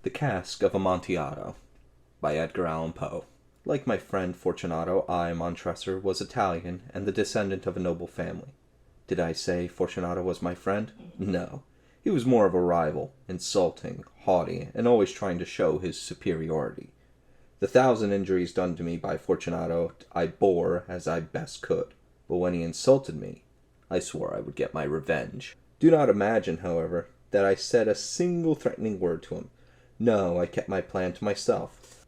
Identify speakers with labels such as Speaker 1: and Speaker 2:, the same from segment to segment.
Speaker 1: The Cask of Amontillado by Edgar Allan Poe. Like my friend Fortunato, I, Montresor, was Italian and the descendant of a noble family. Did I say Fortunato was my friend? No. He was more of a rival, insulting, haughty, and always trying to show his superiority. The 1,000 injuries done to me by Fortunato I bore as I best could, but when he insulted me, I swore I would get my revenge. Do not imagine, however, that I said a single threatening word to him. No, I kept my plan to myself.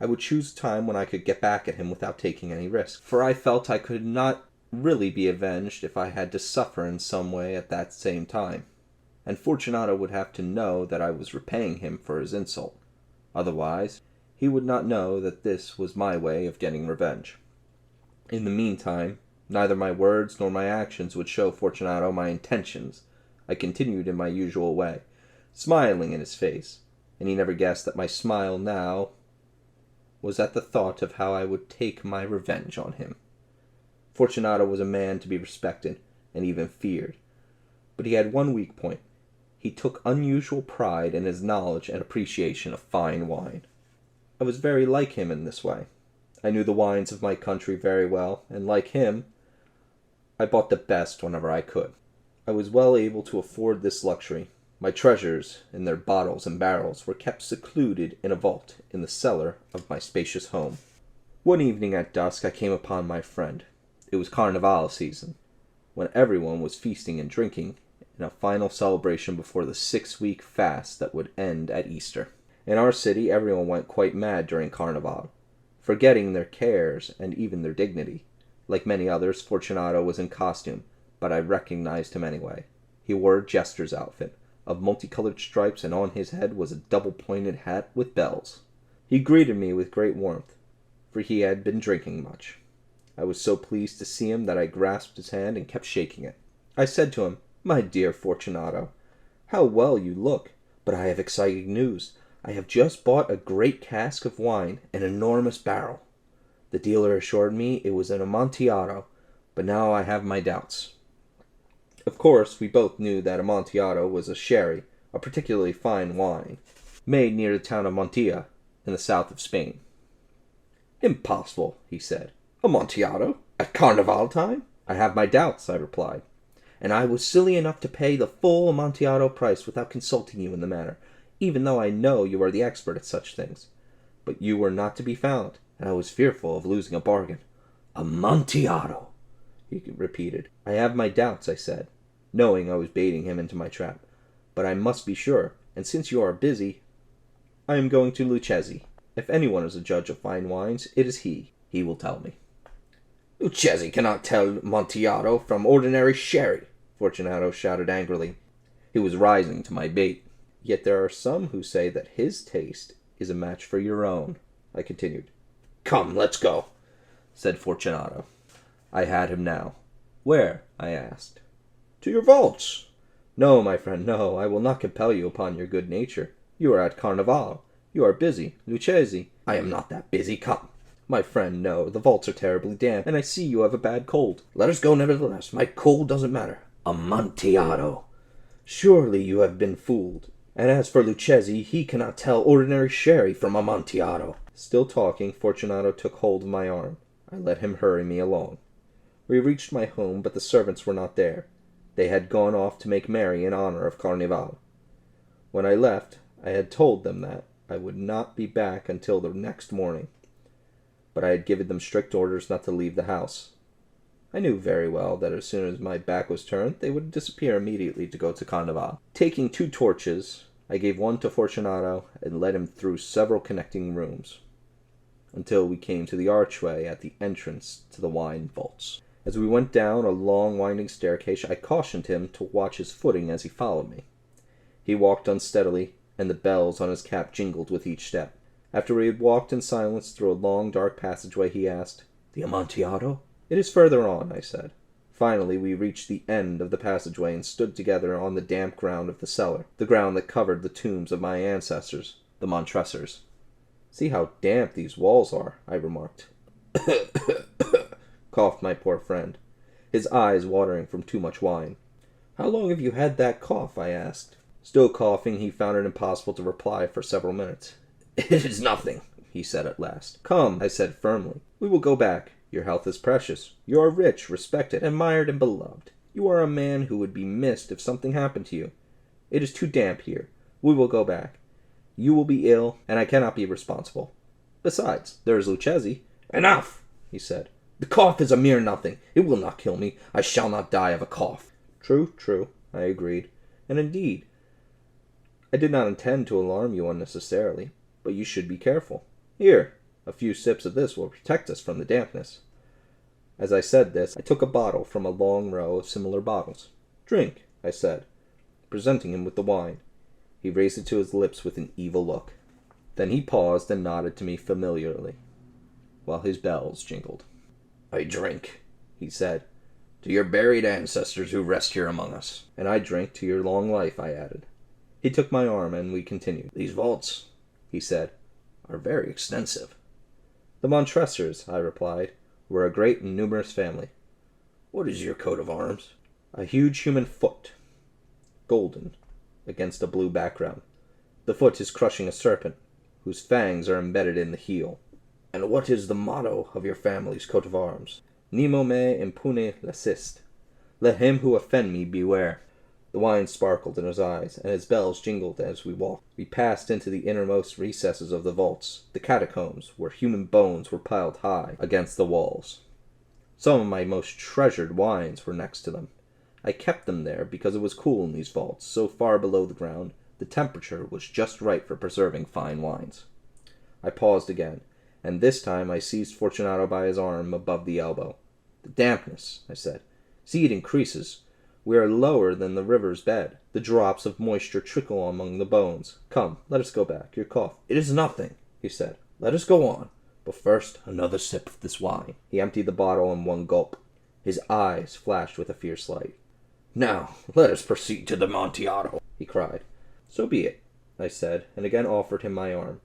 Speaker 1: I would choose a time when I could get back at him without taking any risk, for I felt I could not really be avenged if I had to suffer in some way at that same time, and Fortunato would have to know that I was repaying him for his insult. Otherwise, he would not know that this was my way of getting revenge. In the meantime, neither my words nor my actions would show Fortunato my intentions. I continued in my usual way, smiling in his face, and he never guessed that my smile now was at the thought of how I would take my revenge on him. Fortunato was a man to be respected, and even feared. But he had one weak point. He took unusual pride in his knowledge and appreciation of fine wine. I was very like him in this way. I knew the wines of my country very well, and like him, I bought the best whenever I could. I was well able to afford this luxury. My treasures, in their bottles and barrels, were kept secluded in a vault in the cellar of my spacious home. One evening at dusk I came upon my friend. It was Carnival season, when everyone was feasting and drinking in a final celebration before the 6-week fast that would end at Easter. In our city everyone went quite mad during Carnival, forgetting their cares and even their dignity. Like many others, Fortunato was in costume, but I recognized him anyway. He wore a jester's outfit of multicolored stripes, and on his head was a double-pointed hat with bells. He greeted me with great warmth, for he had been drinking much. I was so pleased to see him that I grasped his hand and kept shaking it. I said to him, "My dear Fortunato, how well you look! But I have exciting news. I have just bought a great cask of wine, an enormous barrel. The dealer assured me it was an Amontillado, but now I have my doubts." Of course, we both knew that Amontillado was a sherry, a particularly fine wine, made near the town of Montilla, in the south of Spain. "Impossible," he said. "Amontillado? At Carnival time?" "I have my doubts," I replied, "and I was silly enough to pay the full Amontillado price without consulting you in the matter, even though I know you are the expert at such things. But you were not to be found, and I was fearful of losing a bargain." "Amontillado," he repeated. "I have my doubts," I said, knowing I was baiting him into my trap. "But I must be sure, and since you are busy, I am going to Lucchesi. If anyone is a judge of fine wines, it is he. He will tell me." "Lucchesi cannot tell Amontillado from ordinary sherry," Fortunato shouted angrily. He was rising to my bait. "Yet there are some who say that his taste is a match for your own," I continued. "Come, let's go," said Fortunato. I had him now. "Where?" I asked. "To your vaults." "No, my friend, no. I will not compel you upon your good nature. You are at Carnival. You are busy. Lucchesi." "I am not that busy. Come." "My friend, no. The vaults are terribly damp, and I see you have a bad cold." "Let us go nevertheless. My cold doesn't matter." "Amontillado. Surely you have been fooled. And as for Lucchesi, he cannot tell ordinary sherry from Amontillado." Still talking, Fortunato took hold of my arm. I let him hurry me along. We reached my home, but the servants were not there. They had gone off to make merry in honor of Carnival. When I left, I had told them that I would not be back until the next morning, but I had given them strict orders not to leave the house. I knew very well that as soon as my back was turned, they would disappear immediately to go to Carnival. Taking 2 torches, I gave one to Fortunato and led him through several connecting rooms, until we came to the archway at the entrance to the wine vaults. As we went down a long winding staircase, I cautioned him to watch his footing as he followed me. He walked unsteadily, and the bells on his cap jingled with each step. After we had walked in silence through a long dark passageway, he asked, "The Amontillado?" "It is further on," I said. Finally we reached the end of the passageway and stood together on the damp ground of the cellar, the ground that covered the tombs of my ancestors, the Montresors. "See how damp these walls are," I remarked. Coughed my poor friend, his eyes watering from too much wine. "How long have you had that cough?" I asked. Still coughing, he found it impossible to reply for several minutes. "It is nothing," he said at last. "Come," I said firmly. "We will go back. Your health is precious. You are rich, respected, admired, and beloved. You are a man who would be missed if something happened to you. It is too damp here. We will go back. You will be ill, and I cannot be responsible. Besides, there is Lucchesi." "Enough," he said. "The cough is a mere nothing. It will not kill me. I shall not die of a cough." True, I agreed. And indeed, I did not intend to alarm you unnecessarily, but you should be careful. Here, a few sips of this will protect us from the dampness. As I said this, I took a bottle from a long row of similar bottles. "Drink," I said, presenting him with the wine. He raised it to his lips with an evil look. Then he paused and nodded to me familiarly, while his bells jingled. "I drink," he said, "to your buried ancestors who rest here among us." "And I drink to your long life," I added. He took my arm, and we continued. "These vaults," he said, "are very extensive." "The Montressors," I replied, "were a great and numerous family." "What is your coat of arms?" "A huge human foot, golden, against a blue background. The foot is crushing a serpent, whose fangs are embedded in the heel." "And what is the motto of your family's coat of arms?" "Nemo me impune lasist." Let him who offend me beware. The wine sparkled in his eyes, and his bells jingled as we walked. We passed into the innermost recesses of the vaults, the catacombs, where human bones were piled high against the walls. Some of my most treasured wines were next to them. I kept them there because it was cool in these vaults, so far below the ground. The temperature was just right for preserving fine wines. I paused again, and this time I seized Fortunato by his arm above the elbow. "The dampness," I said. "See, it increases. We are lower than the river's bed. The drops of moisture trickle among the bones. Come, let us go back. Your cough—" "It is nothing," he said. "Let us go on. But first, another sip of this wine." He emptied the bottle in one gulp. His eyes flashed with a fierce light. "Now, let us proceed to the Amontillado," he cried. "So be it," I said, and again offered him my arm.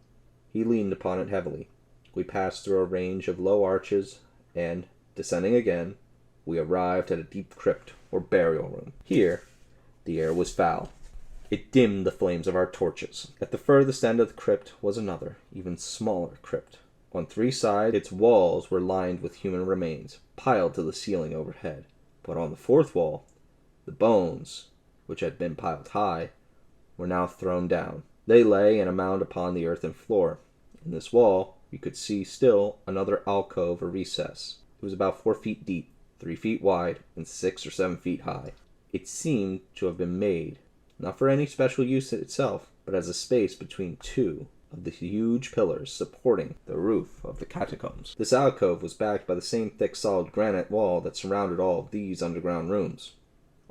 Speaker 1: He leaned upon it heavily. We passed through a range of low arches, and, descending again, we arrived at a deep crypt, or burial room. Here, the air was foul. It dimmed the flames of our torches. At the furthest end of the crypt was another, even smaller crypt. On 3 sides, its walls were lined with human remains, piled to the ceiling overhead. But on the 4th wall, the bones, which had been piled high, were now thrown down. They lay in a mound upon the earthen floor. In this wall, you could see still another alcove or recess. It was about 4 feet deep, 3 feet wide, and 6 or 7 feet high. It seemed to have been made, not for any special use itself, but as a space between 2 of the huge pillars supporting the roof of the catacombs. This alcove was backed by the same thick solid granite wall that surrounded all of these underground rooms.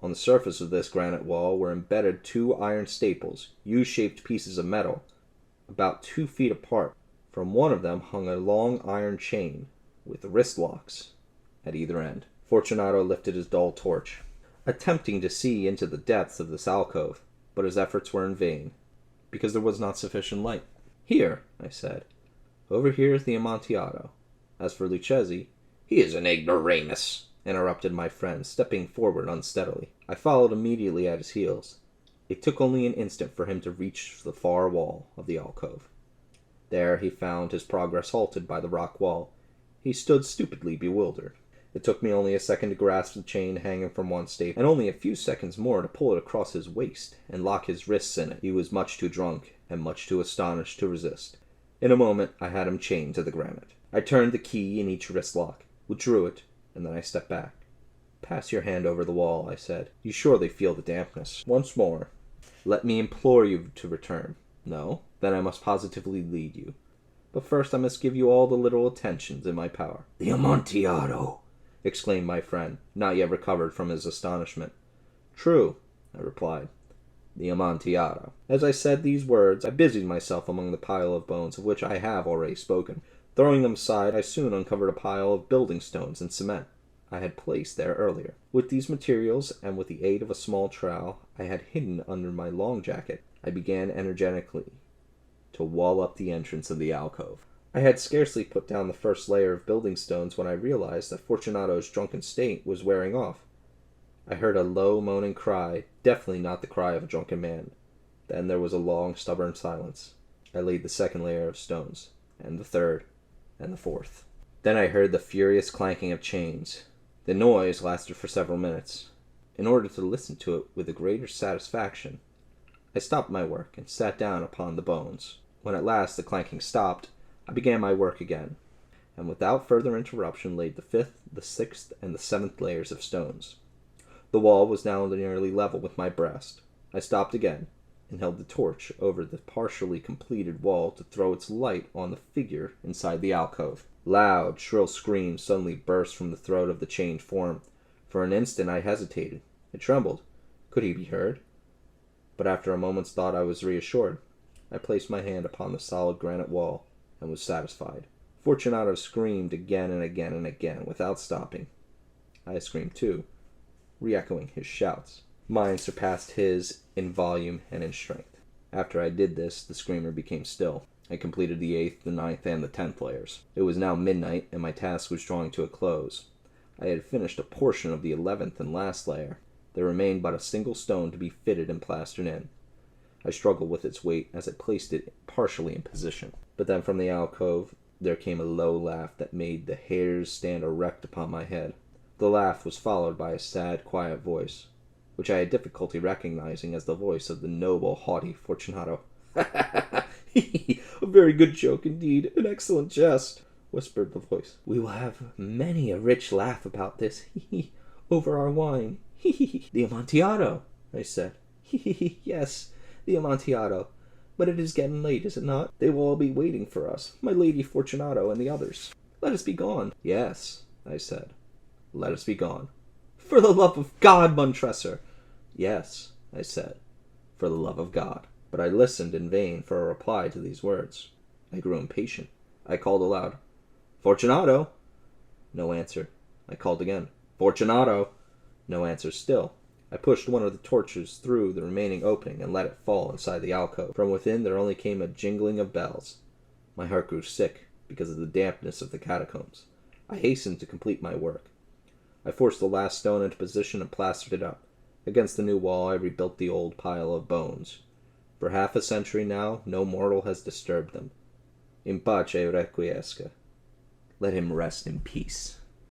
Speaker 1: On the surface of this granite wall were embedded 2 iron staples, U-shaped pieces of metal, about 2 feet apart. From one of them hung a long iron chain, with wrist locks at either end. Fortunato lifted his dull torch, attempting to see into the depths of this alcove, but his efforts were in vain, because there was not sufficient light. "Here," I said. "Over here is the Amontillado. As for Lucchesi—" "He is an ignoramus," interrupted my friend, stepping forward unsteadily. I followed immediately at his heels. It took only an instant for him to reach the far wall of the alcove. There he found his progress halted by the rock wall. He stood stupidly bewildered. It took me only a second to grasp the chain hanging from one staple, and only a few seconds more to pull it across his waist and lock his wrists in it. He was much too drunk and much too astonished to resist. In a moment I had him chained to the granite. I turned the key in each wrist lock, withdrew it, and then I stepped back. "Pass your hand over the wall," I said. "You surely feel the dampness. Once more, let me implore you to return. No? Then I must positively lead you. But first I must give you all the little attentions in my power." "The Amontillado!" exclaimed my friend, not yet recovered from his astonishment. "True," I replied. "The Amontillado." As I said these words, I busied myself among the pile of bones of which I have already spoken. Throwing them aside, I soon uncovered a pile of building stones and cement I had placed there earlier. With these materials, and with the aid of a small trowel I had hidden under my long jacket, I began energetically to wall up the entrance of the alcove. I had scarcely put down the first layer of building stones when I realized that Fortunato's drunken state was wearing off. I heard a low moaning cry, definitely not the cry of a drunken man. Then there was a long, stubborn silence. I laid the second layer of stones, and the third, and the fourth. Then I heard the furious clanking of chains. The noise lasted for several minutes. In order to listen to it with a greater satisfaction, I stopped my work and sat down upon the bones. When at last the clanking stopped, I began my work again, and without further interruption laid the fifth, the sixth, and the seventh layers of stones. The wall was now nearly level with my breast. I stopped again, and held the torch over the partially completed wall to throw its light on the figure inside the alcove. Loud, shrill screams suddenly burst from the throat of the changed form. For an instant I hesitated. I trembled. Could he be heard? But after a moment's thought I was reassured. I placed my hand upon the solid granite wall, and was satisfied. Fortunato screamed again and again and again, without stopping. I screamed too, re-echoing his shouts. Mine surpassed his in volume and in strength. After I did this, the screamer became still. I completed the 8th, the 9th, and the 10th layers. It was now midnight, and my task was drawing to a close. I had finished a portion of the 11th and last layer. There remained but a single stone to be fitted and plastered in. I struggled with its weight as I placed it partially in position. But then from the alcove there came a low laugh that made the hairs stand erect upon my head. The laugh was followed by a sad, quiet voice, which I had difficulty recognizing as the voice of the noble, haughty Fortunato. "A very good joke indeed, an excellent jest," whispered the voice. "We will have many a rich laugh about this, over our wine." "The Amontillado," I said. "Yes, the Amontillado. But it is getting late, is it not? They will all be waiting for us, my lady Fortunato and the others. Let us be gone." "Yes," I said. "Let us be gone." "For the love of God, Montresor!" "Yes," I said, "for the love of God." But I listened in vain for a reply to these words. I grew impatient. I called aloud, "Fortunato!" No answer. I called again, "Fortunato!" No answer still. I pushed one of the torches through the remaining opening and let it fall inside the alcove. From within there only came a jingling of bells. My heart grew sick because of the dampness of the catacombs. I hastened to complete my work. I forced the last stone into position and plastered it up. Against the new wall I rebuilt the old pile of bones. For half a century now no mortal has disturbed them. In pace requiescat. Let him rest in peace.